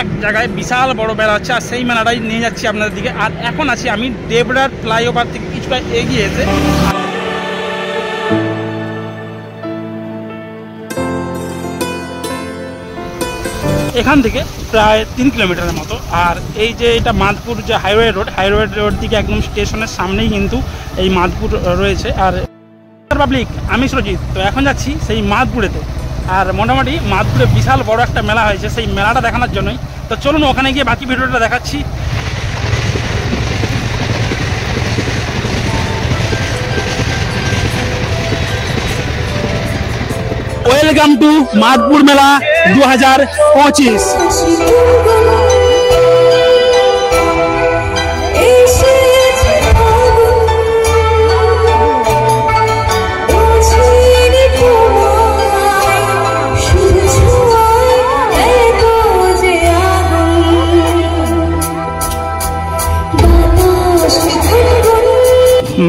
এক জায়গায় বিশাল বড় মেলা হচ্ছে, আর সেই মেলাটাই নিয়ে যাচ্ছি আপনাদের দিকে। আর এখন আছি আমি দেবরার ফ্লাইওভার থেকে কিছুটা এগিয়ে এসে। এখান থেকে প্রায় 3 কিলোমিটারের মতো। আর এই যে এটা মাদপুর যে হাইওয়ে রোড দিকে একদম স্টেশনের সামনেই কিন্তু এই মাদপুর রয়েছে। আর পাবলিক, আমি সুরজিৎ, তো এখন যাচ্ছি সেই মাদপুরেতে। আর মোটামুটি মাদপুরে বিশাল বড় একটা মেলা হয়েছে, সেই মেলাটা দেখানোর জন্যই। তো চলুন ওখানে গিয়ে বাকি ভিডিওটা দেখাচ্ছি। ওয়েলকাম টু মাদপুর মেলা 2025।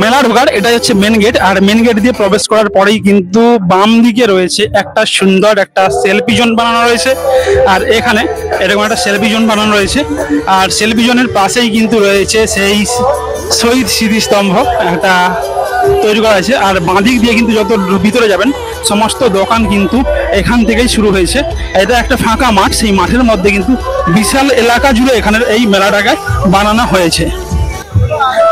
মেলা ঢোকার এটা হচ্ছে মেন গেট। আর মেন গেট দিয়ে প্রবেশ করার পরেই কিন্তু বাম দিকে রয়েছে একটা সুন্দর একটা সেলফি জোন বানানো রয়েছে। আর এখানে এরকম একটা সেলফি জোন বানানো রয়েছে। আর সেলফি জোনের পাশেই কিন্তু রয়েছে সেই শহীদ স্মৃতিস্তম্ভ একটা তৈরি করা হয়েছে। আর বাঁদিক দিয়ে কিন্তু যত ভিতরে যাবেন সমস্ত দোকান কিন্তু এখান থেকেই শুরু হয়েছে। এটা একটা ফাঁকা মাঠ, সেই মাঠের মধ্যে কিন্তু বিশাল এলাকা জুড়ে এখানের এই মেলাটাকে বানানো হয়েছে।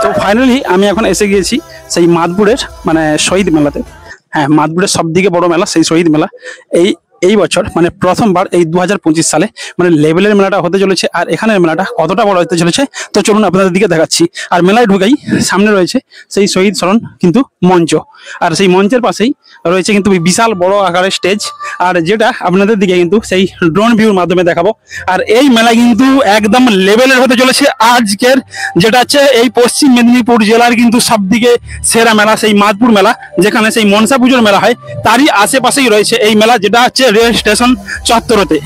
তো ফাইনালি আমি এখন এসে গিয়েছি সেই মাদপুরের মানে শহীদ মেলাতে। হ্যাঁ, মাদপুরের সব থেকে বড় মেলা সেই শহীদ মেলা। এই বছর মানে প্রথমবার এই 2025 সালে মানে লেভেলের মেলাটা হতে চলেছে। আর এখানের মেলাটা কতটা বড় হতে চলেছে তো চলুন আপনাদের দিকে দেখাচ্ছি। আর মেলায় ঢুকেই সামনে রয়েছে সেই শহীদ স্মরণ কিন্তু মঞ্চ। আর সেই মঞ্চের পাশেই রয়েছে কিন্তু বিশাল বড় আকারের স্টেজ, আর যেটা আপনাদের দিকে কিন্তু সেই ড্রোন ভিউর মাধ্যমে দেখাবো। আর এই মেলা কিন্তু একদম লেভেলের হতে চলেছে আজকের, যেটা হচ্ছে এই পশ্চিম মেদিনীপুর জেলার কিন্তু সব দিকে সেরা মেলা সেই মাদপুর মেলা, যেখানে সেই মনসা পুজোর মেলা হয় তারই আশেপাশেই রয়েছে এই মেলা, যেটা হচ্ছে রেল স্টেশন চত্বরতে।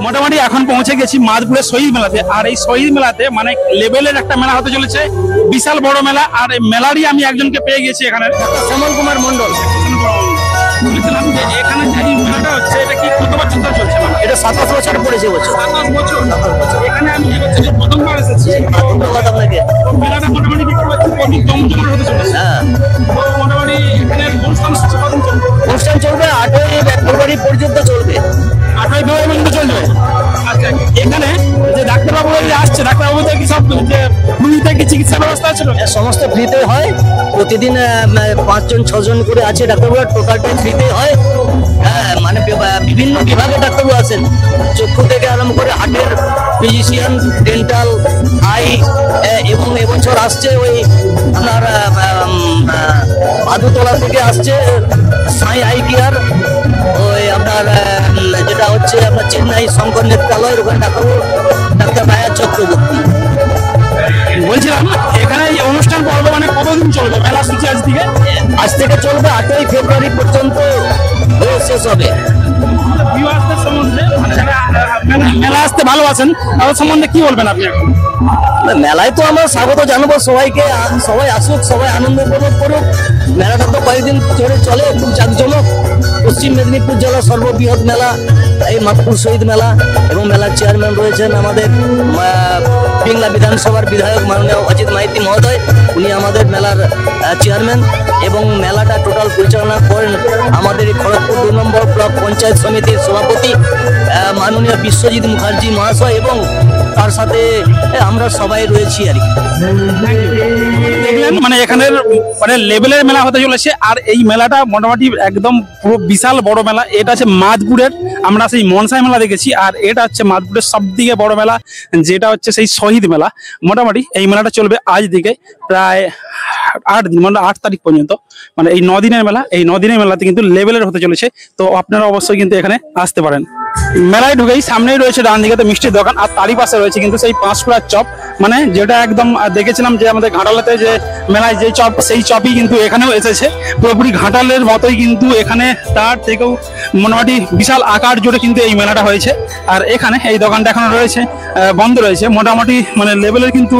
মোটামুটি এখন পৌঁছে গেছি মাদপুরের শহীদ মেলাতে। আর এই শহীদ মেলাতে মানে লেভেলের একটা মেলা হতে চলেছে, বিশাল বড় মেলা। আর এই মেলারই আমি একজনকে পেয়ে গেছি এখানে, শ্যামল কুমার মন্ডল। বলেছিলাম যে এখানে যে মেলাটা হচ্ছে এটা কি কত বছর ধরে চলছে? এটা 27 বছর পড়েছে। 27 বছর এখানে আমি এবছর প্রথমবার এসেছি। ধন্যবাদ আপনাকে। মেলাটা মোটামুটি দেখতে পাচ্ছি কত জমজমাট হতে চলেছে। হ্যাঁ, মোটামুটি এখানে অনুষ্ঠান কতদিন চলবে? অনুষ্ঠান চলবে 8ই ফেব্রুয়ারি পর্যন্ত চলবে। 8ই ফেব্রুয়ারি পর্যন্ত চলবে। আচ্ছা, এখানে যে ডাক্তারবাবু আসছে, ডাক্তারবাবুদের কি সব যে ফ্রিতে কি চিকিৎসা ব্যবস্থা আছে? সমস্ত ফ্রিতে হয়। প্রতিদিন 5 জন 6 জন করে আছে ডাক্তারবাবু, টোটালটাই ফ্রিতে হয়। হ্যাঁ, মানে বিভিন্ন বিভাগে ডাক্তারবাবু আছেন, চক্ষু থেকে আরম্ভ করে হার্টের ফিজিশিয়ান, ডেন্টাল, আই, এবং এবছর আসছে ওই আপনার ভাদুতলা থেকে আসছে সাই আই কেয়ার, ওই আপনার যেটা হচ্ছে আপনার চেন্নাই শঙ্কর নেত্রালয়ের ওখানে ডাক্তার ভায়া চক্রবর্তী। বলছিলাম এখানে এই অনুষ্ঠান পর্ব মানে কতদিন চলবে? মেলা সূচি আজ থেকে চলবে 8ই ফেব্রুয়ারি পর্যন্ত শেষ হবে। মেলা আসতে ভালোবাসেন, তাদের সম্বন্ধে কি বলবেন আপনি? মেলায় তো আমরা স্বাগত জানাবো সবাইকে, সবাই আসুক, সবাই আনন্দ উপভোগ করুক। মেলাটা তো কয়েকদিন ধরে চলে, খুব জাঁকজমক। পশ্চিম মেদিনীপুর জেলার সর্ববৃহৎ মেলা এই মাতপুর শহীদ মেলা, এবং মেলার চেয়ারম্যান রয়েছেন আমাদের পিংলা বিধানসভার বিধায়ক মাননীয় অজিত মাইতি মহোদয়, উনি আমাদের মেলার চেয়ারম্যান, এবং মেলাটা টোটাল পরিচালনা করেন আমাদের এই খড়গপুর 2 নম্বর ব্লক পঞ্চায়েত সমিতির সভাপতি মাননীয় বিশ্বজিৎ মুখার্জি মহাশয়, এবং তার সাথে আমরা সবাই রয়েছি আর কি। দেখলেন মানে এখানের মানে লেভেলের মেলা হতে চলেছে, আর এই মেলাটা মোটামুটি একদম পুরো বিশাল বড় মেলা। এটা হচ্ছে মাদপুরের, আমরা সেই মনসাই মেলা দেখেছি, আর এটা হচ্ছে মাদপুরের সব থেকে বড় মেলা, যেটা হচ্ছে সেই শহীদ মেলা। মোটামুটি এই মেলাটা চলবে আজ থেকে প্রায় 8 দিন, মানে 8 তারিখ পর্যন্ত, মানে এই 9 দিনের মেলা। এই 9 দিনের মেলাতে কিন্তু লেভেলের হতে চলেছে, তো আপনারা অবশ্যই কিন্তু এখানে আসতে পারেন। মেলায় ঢুকেই সামনেই রয়েছে ডান দিকে মিষ্টির দোকান, আর তারই পাশে রয়েছে কিন্তু সেই 5 ফুটার চপ, মানে যেটা একদম দেখেছিলাম যে আমাদের ঘাটালেতে যে মেলায় যে চপ, সেই চপই কিন্তু এখানেও এসেছে। পুরোপুরি ঘাটালের মতোই কিন্তু এখানে তার থেকেও মোটামুটি বিশাল আকার জুড়ে কিন্তু এই মেলাটা হয়েছে। আর এখানে এই দোকানটা এখনো রয়েছে, বন্ধ রয়েছে। মোটামুটি মানে লেভেলের কিন্তু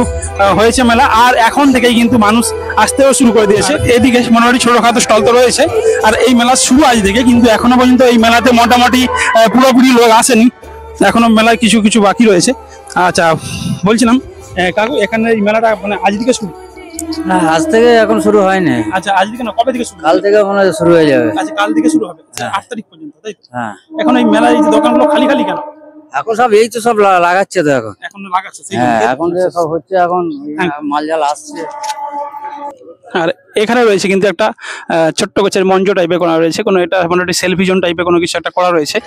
হয়েছে মেলা, আর এখন থেকেই কিন্তু মানুষ আসতেও শুরু করে দিয়েছে। এদিকে মোটামুটি ছোটখাটো স্টল তো রয়েছে, আর এই মেলা শুরু আজ থেকে, কিন্তু এখনো পর্যন্ত এই মেলাতে মোটামুটি পুরোপুরি লোক আসেনি, এখনো মেলায় কিছু কিছু বাকি রয়েছে। আচ্ছা, বলছিলাম কাকু, এখানে এই মেলাটা মানে আজ থেকে শুরু? না, আজ থেকে এখন শুরু হয়নি। আচ্ছা, আজ থেকে না, কবে থেকে শুরু? কাল থেকে মনে হয় শুরু হয়ে যাবে। আচ্ছা, কাল থেকে শুরু হবে 8 তারিখ পর্যন্ত, তাই তো? হ্যাঁ। এখন এই মেলায় এই যে দোকানগুলো খালি খালি কেন? এখন সব এই তো সব লাগাচ্ছে তো এখন। এখন লাগাচ্ছে, হ্যাঁ, এখন যে সব হচ্ছে, এখন মালজাল আসছে। আর এখানে রয়েছে কিন্তু একটা ছোট্ট গোছের মঞ্চ টাইপের করা রয়েছে, কোনো এটা মোটামুটি সেলফি জোন টাইপের কোনো কিছু একটা করা রয়েছে।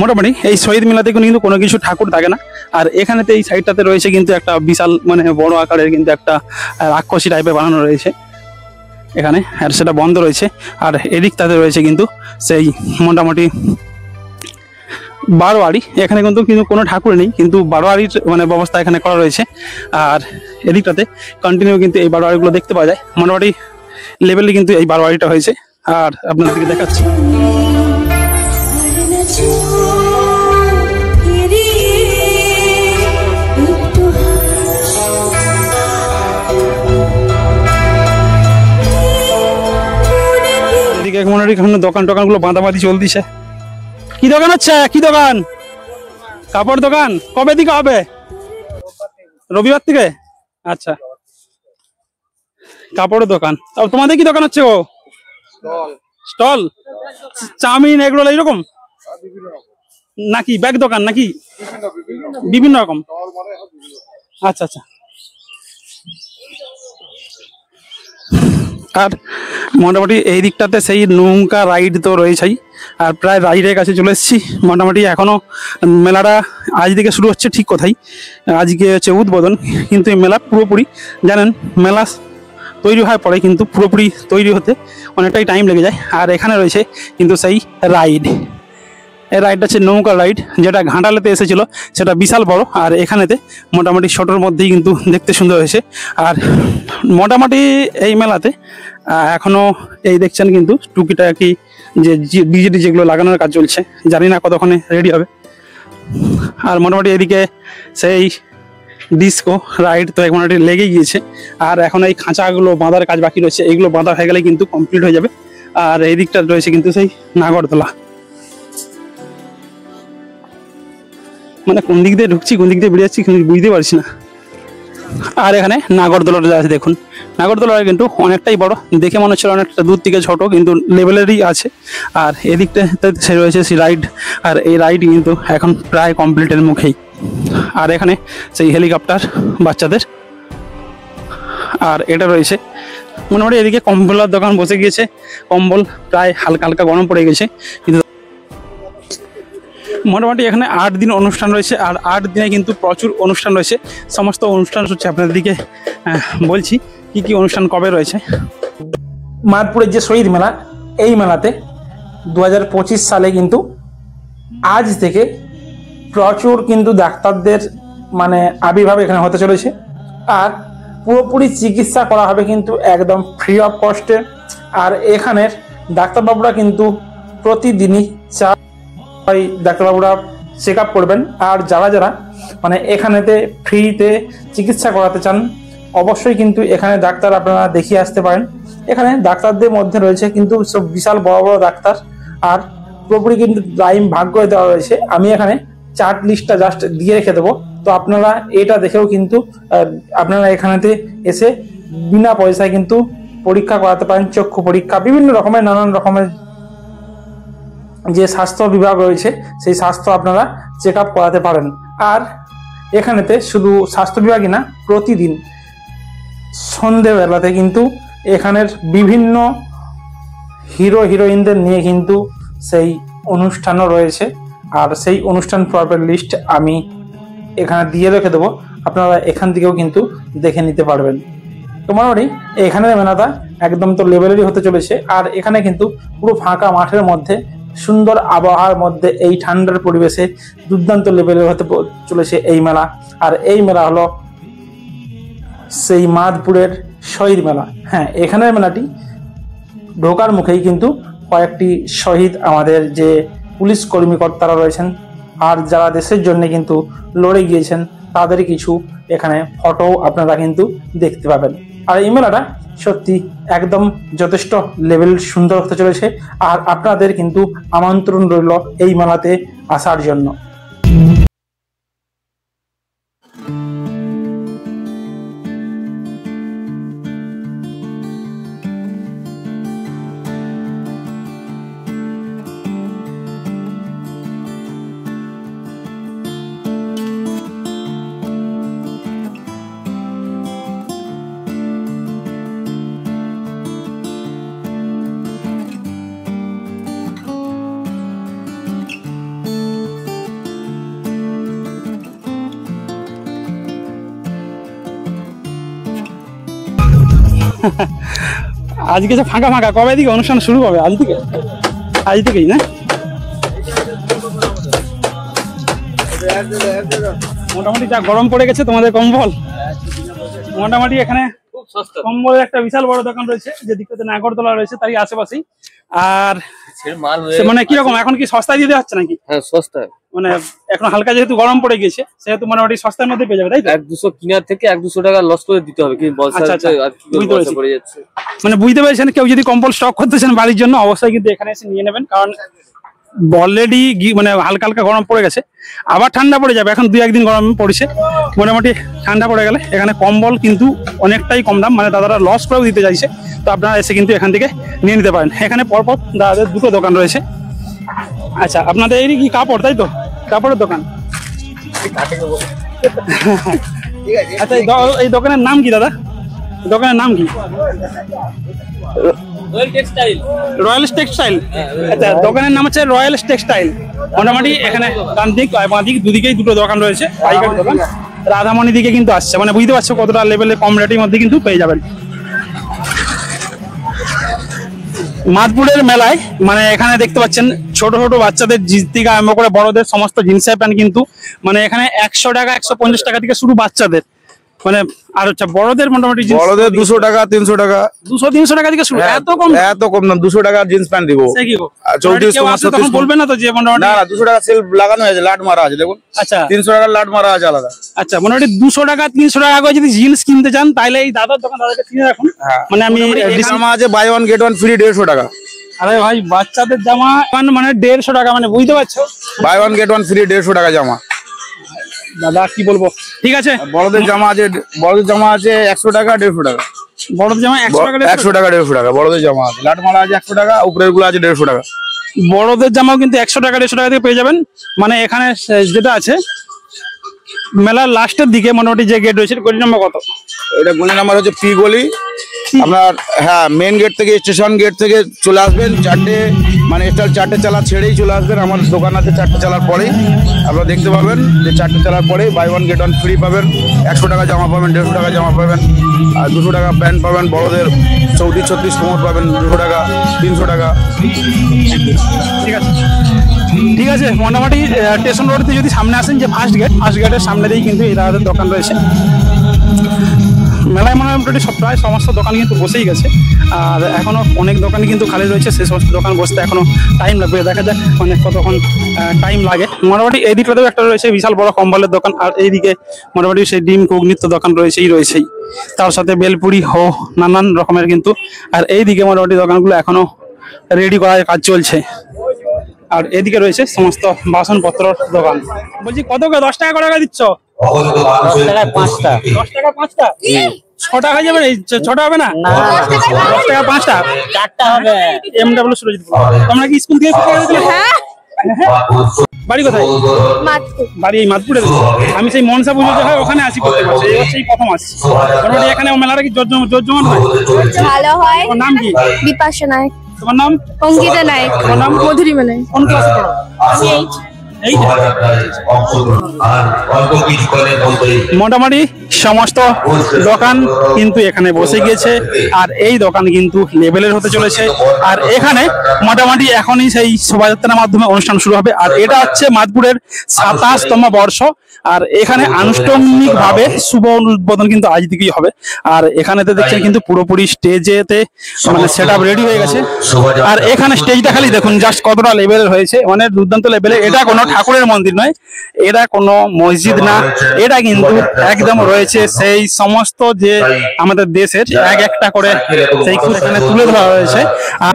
মোটামুটি এই শহীদ মেলাতে কিন্তু কোনো কিছু ঠাকুর থাকে না, আর এখানেতে এই সাইডটাতে রয়েছে কিন্তু একটা বিশাল মানে বড় আকারের কিন্তু একটা রাক্ষসী টাইপের বানানো রয়েছে এখানে, আর সেটা বন্ধ রয়েছে। আর এদিকটাতে রয়েছে কিন্তু সেই মোটামুটি বারোয়ারি, এখানে কিন্তু কোনো ঠাকুর নেই, কিন্তু বারোয়ারির মানে ব্যবস্থা এখানে করা রয়েছে। আর এদিকটাতে কন্টিনিউ কিন্তু এই বারোয়ারিগুলো দেখতে পাওয়া যায়, মোটামুটি লেভেলে কিন্তু এই বারোয়ারিটা হয়েছে। আর আপনাদেরকে দেখাচ্ছি, এদিকে মোটামুটি দোকান টোকানগুলো বাঁধাবাঁধি চলতিছে। কি দোকান হচ্ছে? কি দোকান? কাপড় দোকান। কবে থেকে হবে? রবিবার থেকে? আচ্ছা, কাপড়ের দোকান। আর তোমাদের কি দোকান হচ্ছে? ও স্টল, চাউমিন, এগরোল এইরকম নাকি? ব্যাগ দোকান নাকি? বিভিন্ন রকম। আচ্ছা আচ্ছা। আর মোটামুটি এই দিকটাতে সেই নৌকা রাইড তো রয়েছেই, আর প্রায় রাইডের কাছে চলে এসেছি। মোটামুটি এখনও মেলাটা আজ থেকে শুরু হচ্ছে ঠিক কোথায়, আজকে হচ্ছে উদ্বোধন, কিন্তু এই মেলা পুরোপুরি জানেন মেলা তৈরি হওয়ার পরে কিন্তু পুরোপুরি তৈরি হতে অনেকটাই টাইম লেগে যায়। আর এখানে রয়েছে কিন্তু সেই রাইড, এই রাইডটা হচ্ছে নৌকা রাইড, যেটা ঘাটালেতে এসেছিল, সেটা বিশাল বড়, আর এখানেতে মোটামুটি ছোটোর মধ্যেই কিন্তু দেখতে সুন্দর হয়েছে। আর মোটামুটি এই মেলাতে এখনও এই দেখছেন কিন্তু টুকিটাকি যে ডিজে যেগুলো লাগানোর কাজ চলছে, জানি না কতক্ষণে রেডি হবে। আর মোটামুটি এদিকে সেই ডিস্কো রাইড তো মোটামুটি লেগে গিয়েছে, আর এখন এই খাঁচাগুলো বাঁধার কাজ বাকি রয়েছে, এইগুলো বাঁধা হয়ে গেলে কিন্তু কমপ্লিট হয়ে যাবে। আর এই দিকটা রয়েছে কিন্তু সেই নাগরদোলা, মানে কোন দিক দিয়ে ঢুকছি কোন দিক দিয়ে বেরিয়ে যাচ্ছি বুঝতে পারছি না। আর এখানে নাগরদোলাটা আছে, দেখুন নাগরদোলাটা কিন্তু অনেকটাই বড়, দেখে মনে হচ্ছিল অনেকটা দূর থেকে ছোট, কিন্তু লেভেলেরই আছে। আর এদিকটা রয়েছে সেই রাইড, আর এই রাইড কিন্তু এখন প্রায় কমপ্লিটের মুখেই। আর এখানে সেই হেলিকপ্টার বাচ্চাদের, আর এটা রয়েছে মোটামুটি এদিকে কম্বলের দোকান বসে গিয়েছে, কম্বল প্রায় হালকা হালকা গরম পড়ে গেছে। কিন্তু মোটামুটি এখানে 8 দিন অনুষ্ঠান রয়েছে, আর 8 দিনে কিন্তু প্রচুর অনুষ্ঠান রয়েছে। সমস্ত অনুষ্ঠান হচ্ছে আপনাদেরকে বলছি কি কি অনুষ্ঠান কবে রয়েছে। মাদপুরের যে শহীদ মেলা, এই মেলাতে 2025 সালে কিন্তু আজ থেকে প্রচুর কিন্তু ডাক্তারদের মানে আবির্ভাব এখানে হতে চলেছে, আর পুরোপুরি চিকিৎসা করা হবে কিন্তু একদম ফ্রি অফ কস্টে। আর এখানের ডাক্তারবাবুরা কিন্তু প্রতিদিনই ডাক্তারবাবুরা চেক আপ করবেন, আর যারা যারা মানে এখানেতে ফ্রিতে চিকিৎসা করাতে চান অবশ্যই কিন্তু এখানে ডাক্তার আপনারা দেখিয়ে আসতে পারেন। এখানে ডাক্তারদের মধ্যে রয়েছে কিন্তু সব বিশাল বড় বড় ডাক্তার, আর পুরোপুরি কিন্তু টাইম ভাগ করে দেওয়া রয়েছে। আমি এখানে চার্ট লিস্টটা জাস্ট দিয়ে রেখে দেবো, তো আপনারা এটা দেখেও কিন্তু আপনারা এখানেতে এসে বিনা পয়সায় কিন্তু পরীক্ষা করাতে পারেন, চক্ষু পরীক্ষা, বিভিন্ন রকমের নানান রকমের যে স্বাস্থ্য বিভাগ রয়েছে সেই স্বাস্থ্য আপনারা চেক আপ করাতে পারেন। আর এখানেতে শুধু স্বাস্থ্য বিভাগই না, প্রতিদিন সন্ধেবেলাতে কিন্তু এখানের বিভিন্ন হিরো হিরোইনদের নিয়ে কিন্তু সেই অনুষ্ঠানও রয়েছে। আর সেই অনুষ্ঠান পর্বের লিস্ট আমি এখানে দিয়ে রেখে দেবো, আপনারা এখান থেকেও কিন্তু দেখে নিতে পারবেন। তো মোটামুটি এখানের মেলাটা একদম তো লেভেলেরই হতে চলেছে। আর এখানে কিন্তু পুরো ফাঁকা মাঠের মধ্যে সুন্দর আবহাওয়ার মধ্যে এই ঠান্ডার পরিবেশে দুর্দান্ত লেভেলের হতে চলেছে এই মেলা। আর এই মেলা হলো সেই মাদপুরের শহীদ মেলা। হ্যাঁ, এখানের মেলাটি ঢোকার মুখেই কিন্তু কয়েকটি শহীদ আমাদের যে পুলিশ কর্মকর্তারা রয়েছেন আর যারা দেশের জন্য কিন্তু লড়ে গিয়েছেন তাদের কিছু এখানে ফটো আপনারা কিন্তু দেখতে পাবেন। আর এই মেলাটা সত্যি একদম যথেষ্ট লেভেল সুন্দর হতে চলেছে। আর আপনাদের কিন্তু আমন্ত্রণ রইল এই মেলাতে আসার জন্য। আজকে যে ফাঁকা ফাঁকা, কবে দিকে অনুষ্ঠান শুরু হবে? আজ থেকে, আজ থেকেই না? মোটামুটি যা গরম পড়ে গেছে তোমাদের কম্বল, মোটামুটি এখানে কম্বলের একটা বিশাল বড় দোকান রয়েছে যে দিকটাতে নাগরদোলা রয়েছে তারই আশেপাশেই। আর মানে কিরকম এখন কি সস্তায় দিতে হচ্ছে নাকি? হ্যাঁ সস্তায়, মানে এখন হালকা যেহেতু গরম পড়ে গেছে সেহেতু মোটামুটি সস্তার মধ্যে পেয়ে যাবে, তাই তো? 1-200 কিনার থেকে 1-200 টাকা লস করে দিতে হবে, কি পড়ে যাচ্ছে। মানে বুঝতে পেরেছেন, কেউ যদি কম্বল স্টক করতেছেন বাড়ির জন্য অবশ্যই কিন্তু এখানে এসে নিয়ে নেবেন, কারণ অলরেডি মানে হালকা হালকা গরম পড়ে গেছে, আবার ঠান্ডা পড়ে যাবে। এখন 2-1 দিন গরম পড়েছে, মোটামুটি ঠান্ডা পড়ে গেলে এখানে কম্বল কিন্তু অনেকটাই কম দাম, মানে দাদারা লস করেও দিতে চাইছে। তো আপনারা এসে কিন্তু এখান থেকে নিয়ে নিতে পারেন। এখানে পরপর দাদাদের 2টো দোকান রয়েছে। আচ্ছা, আপনাদের এই কি কাপড়, তাই তো? কাপড়ের দোকান। আচ্ছা, এই দোকানের নাম কি দাদা? দোকানের নাম কি? Royal textile. আচ্ছা, দোকানের নাম হচ্ছে রয়্যাল টেক্সটাইল। মোটামুটি এখানে ডান দিক বাঁ দিক দুদিকেই 2টো দোকান রয়েছে, পাইকারি দোকান। রাধামণি দিকে কিন্তু আসছে, মানে বুঝতে পারছো কতটা লেভেলে কম রেটের মধ্যে কিন্তু পেয়ে যাবেন। মাদপুরের মেলায় মানে এখানে দেখতে পাচ্ছেন ছোট ছোট বাচ্চাদের জিনিস থেকে আরম্ভ করে বড়দের সমস্ত জিন্সের প্যান্ট কিন্তু মানে এখানে 100 টাকা 150 টাকা থেকে শুরু বাচ্চাদের, মানে আর আচ্ছা বড়দের মোটামুটি বড়দের 200 টাকা 300 টাকা 200-300 টাকা থেকে শুরু। এত কম? এত কম না, 200 টাকা জিন্স প্যান্ট দিব। 34 বলবেন না তো যে মোটামুটি? না না, 200 টাকা সেল লাগানো আছে, লাট মারা আছে দেখুন। আচ্ছা, 300 টাকা লাট মারা আছে আলাদা। আচ্ছা, মোটামুটি 200 টাকা 300 টাকা করে যদি জিন্স কিনতে চান তাহলে এই দাদার দোকান, দাদাকে চিনে রাখুন। মানে আমি জামা আছে buy one get one free 150 টাকা। আরে ভাই, বাচ্চাদের জামা মানে 150 টাকা, মানে বুঝতে পারছো? Buy one get one free 150 টাকা জামা। দাদা কি বলবো, ঠিক আছে। বড়দের জামা আছে, বড়দের জামা আছে 100 টাকা 150 টাকা। বড়দের জামা 100 টাকা 100 টাকা 150 টাকা বড়দের জামা আছে। লাট মারা আছে 100 টাকা, উপরের গুলো আছে 150 টাকা। বড়দের জামাও কিন্তু 100 টাকা 150 টাকা থেকে পেয়ে যাবেন। মানে এখানে যেটা আছে মেলার লাস্টের দিকে মোটামুটি যে গেট রয়েছে, গলি নম্বর কত? এটা গলি নাম্বার হচ্ছে পি গলি। আপনার হ্যাঁ, মেন গেট থেকে, স্টেশন গেট থেকে চলে আসবেন, 4টে মানে স্টার 4টে চালা ছেড়েই চলে আসবেন। আমার দোকান আছে 4টে চালার পরেই, আপনারা দেখতে পাবেন যে 4টে চালার পরেই buy one get one free পাবেন। 100 টাকা জামা পাবেন, 150 টাকা জামা পাবেন, আর 200 টাকা প্যান্ট পাবেন। বড়দের 34-36 কোমর পাবেন 200 টাকা 300 টাকা। ঠিক আছে, ঠিক আছে। মোটামুটি স্টেশন রোডতে যদি সামনে আসেন, যে ফার্স্ট গেটের সামনে দিয়েই কিন্তু এই দাদাদের দোকান রয়েছে। মেলায় মোটামুটি প্রায় সমস্ত দোকান কিন্তু বসেই গেছে, আর এখনো অনেক দোকানই কিন্তু খালি রয়েছে। সেই সমস্ত দোকান বসতে এখনো টাইম লাগবে, দেখা যাক মানে কতক্ষণ টাইম লাগে। মোটামুটি এই দিকটাতেও একটা রয়েছে বিশাল বড় কম্বলের দোকান, আর এইদিকে মোটামুটি সেই ডিম কোক নিত্য দোকান রয়েছেই, তার সাথে বেলপুরি নানান রকমের কিন্তু। আর এইদিকে মোটামুটি দোকানগুলো এখনো রেডি করার কাজ চলছে। আর এদিকে রয়েছে সমস্ত বাসনপত্র দোকান। বলছি কত করে 10 টাকা করে দিচ্ছ? 10 টাকায় 5টা। 10 টাকা 5টা? 6 টাকা যাবে না? 6টা হবে না? 10 টাকা 5টা? 4টা হবে। MW সুরজিৎ। তোমরা কি স্কুল থেকে বাড়ি কোথায়? বাড়ি এই মাদপুরে। আমি সেই মনসা পুজো যে হয় ওখানে আসি প্রত্যেক বছর, এই বছর প্রথম আসছি। মোটামুটি এখানে মেলাটা কি জমজমান হয়? ভালো হয়। তোমার নাম কি? বিপাশা নায়ক। তোমার নাম? অঙ্কিতা নায়ক। তোমার নাম? মধুরিমা নায়ক। কোন ক্লাসে পড়ো? মোটামুটি সমস্ত দোকান কিন্তু এখানে বসে গিয়েছে, আর এই দোকান কিন্তু লেভেলের হতে চলেছে। আর এখানে মোটামুটি এখনই সেই শোভাযাত্রার মাধ্যমে অনুষ্ঠান শুরু হবে। আর এটা হচ্ছে মাদপুরের 27তম বর্ষ, আর এখানে আনুষ্ঠানিক ভাবে শুভ উদ্বোধন কিন্তু আজ থেকেই হবে। আর এখানেতে দেখছেন কিন্তু পুরোপুরি স্টেজেতে মানে সেট আপ রেডি হয়ে গেছে। আর এখানে স্টেজটা খালি দেখুন জাস্ট কতটা লেভেলের হয়েছে, মানে দুর্দান্ত লেভেলে। এটা কোনো ঠাকুরের মন্দির নয়, এটা কোনো মসজিদ না, এটা কিন্তু একদম রয়েছে সেই সমস্ত যে আমাদের দেশের এক একটা করে সেই এখানে তুলে ধরা হয়েছে। আর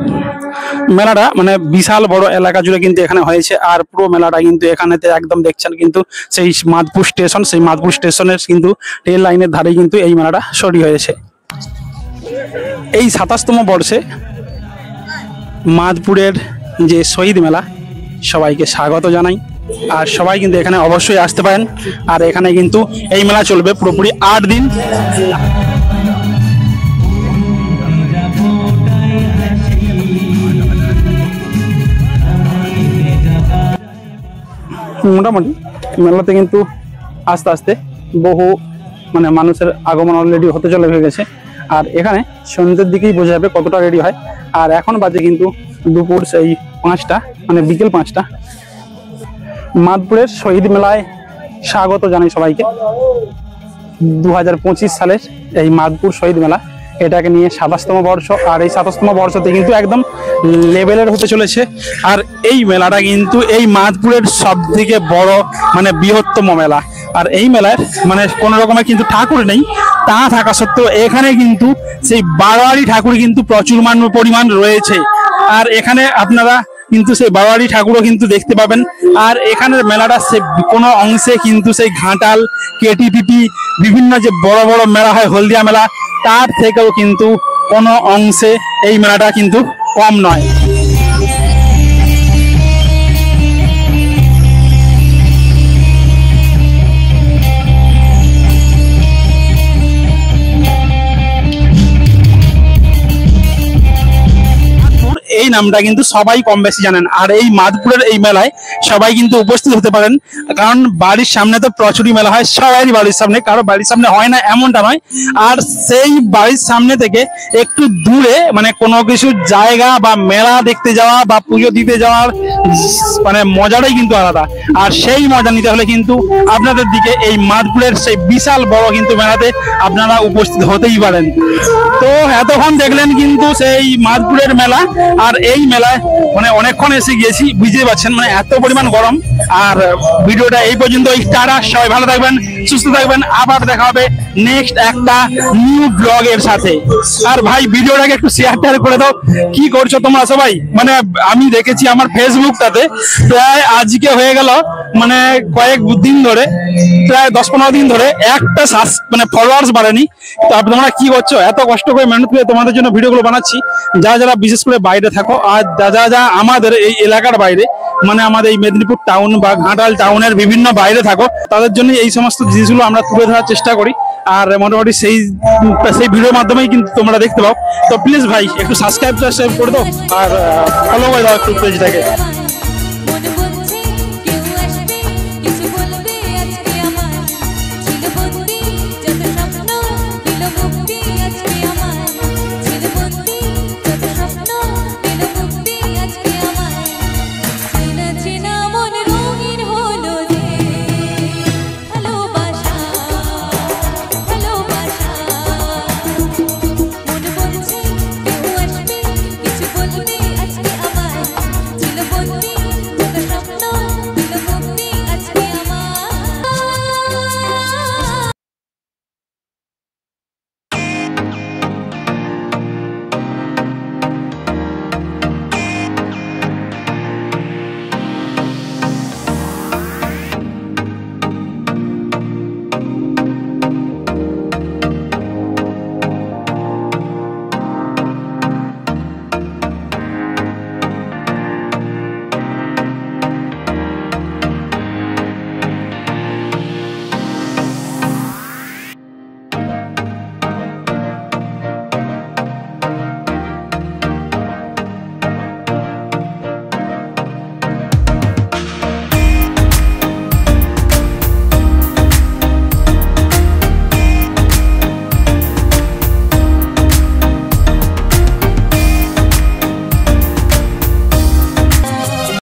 মেলাটা মানে বিশাল বড় এলাকা জুড়ে কিন্তু এখানে হয়েছে। আর পুরো মেলাটা কিন্তু এখানেতে একদম দেখছেন কিন্তু সেই মাদপুর স্টেশন, সেই মাদপুর স্টেশনের কিন্তু রেল লাইনের ধারেই কিন্তু এই মেলাটা শুরু হয়েছে। এই 27তম বর্ষে মাদপুরের যে শহীদ মেলা, সবাইকে স্বাগত জানাই। আর সবাই কিন্তু এখানে অবশ্যই আসতে পারেন। আর এখানে কিন্তু এই মেলা চলবে পুরোপুরি 8 দিন। মোটামুটি মেলাতে কিন্তু আস্তে আস্তে বহু মানে মানুষের আগমন অলরেডি হতে চলে হয়ে গেছে। আর এখানে সন্ধ্যের দিকেই বোঝা যাবে কতটা রেডি হয়। আর এখন বাজে কিন্তু দুপুর সেই 5টা, মানে বিকেল 5টা। মাদপুরের শহীদ মেলায় স্বাগত জানাই সবাইকে। 2025 সালের এই মাদপুর শহীদ মেলা, এটাকে নিয়ে 27তম বর্ষ। আর এই 27তম বর্ষতে কিন্তু একদম লেভেলের হতে চলেছে। আর এই মেলাটা কিন্তু এই মাদপুরের সব থেকে বড় মানে বৃহত্তম মেলা। আর এই মেলায় মানে কোনো রকমের কিন্তু ঠাকুর নেই, তা থাকা সত্ত্বেও এখানে কিন্তু সেই বারোয়ারি ঠাকুর কিন্তু প্রচুর পরিমাণ রয়েছে। আর এখানে আপনারা কিন্তু সেই বারোয়ারি ঠাকুরও কিন্তু দেখতে পাবেন। আর এখানের মেলাটা সে কোনো অংশে কিন্তু সেই ঘাটাল, কেটিপিপি বিভিন্ন যে বড় বড় মেলা হয়, হলদিয়া মেলা, তার থেকেও কিন্তু কোনো অংশে এই মেলাটা কিন্তু কম নয়। এই নামটা কিন্তু সবাই কম বেশি জানেন। আর এই মাদপুরের এই মেলায় সবাই কিন্তু উপস্থিত হতে পারেন, কারণ বাড়ির সামনে তো প্রচুরই মেলা হয়। সবাই বাড়ির সামনে, কারো বাড়ির সামনে হয় না এমনটা নয়। আর সেই বাড়ির সামনে থেকে একটু দূরে মানে কোনো কিছু জায়গা বা মেলা দেখতে যাওয়া বা পুজো দিতে যাওয়ার মানে মজাটাই কিন্তু আলাদা। আর সেই মজা নিতে হলে কিন্তু আপনাদের দিকে এই মাদপুরের সেই বিশাল বড় কিন্তু মেলাতে আপনারা উপস্থিত হতেই পারেন। তো এতক্ষণ দেখলেন কিন্তু সেই মাদপুরের মেলা। আর এই মেলায় মানে অনেকক্ষণ এসে গিয়েছি, বুঝতে পারছেন মানে এত পরিমাণ গরম। আর ভিডিওটা এই পর্যন্ত। টাটা, সবাই ভালো থাকবেন, সুস্থ থাকবেন। আবার দেখা হবে নেক্সট একটা নিউ ব্লগের সাথে। আর ভাই ভিডিওটাকে একটু শেয়ার করে দাও। কি করছো তোমরা সবাই? মানে আমি দেখেছি আমার ফেসবুকটাতে প্রায় আজকে হয়ে গেল মানে কয়েক দিন ধরে, প্রায় 10-15 দিন ধরে একটা মানে ফলোয়ার্স বাড়েনি। তো তোমরা কি করছো? এত কষ্ট করে মেহনত করে তোমাদের জন্য ভিডিওগুলো বানাচ্ছি। যারা বিশেষ করে বাইরে থাকো, আর যারা আমাদের এই এলাকার বাইরে মানে আমাদের এই মেদিনীপুর টাউন বা ঘাটাল টাউনের বিভিন্ন বাইরে থাকো, তাদের জন্য এই সমস্ত জিনিসগুলো আমরা তুলে ধরার চেষ্টা করি। আর মোটামুটি সেই ভিডিওর মাধ্যমেই কিন্তু তোমরা দেখতে পাও। তো প্লিজ ভাই একটু সাবস্ক্রাইব করে দাও আর ফলো করে দাও একটু পেজটাকে।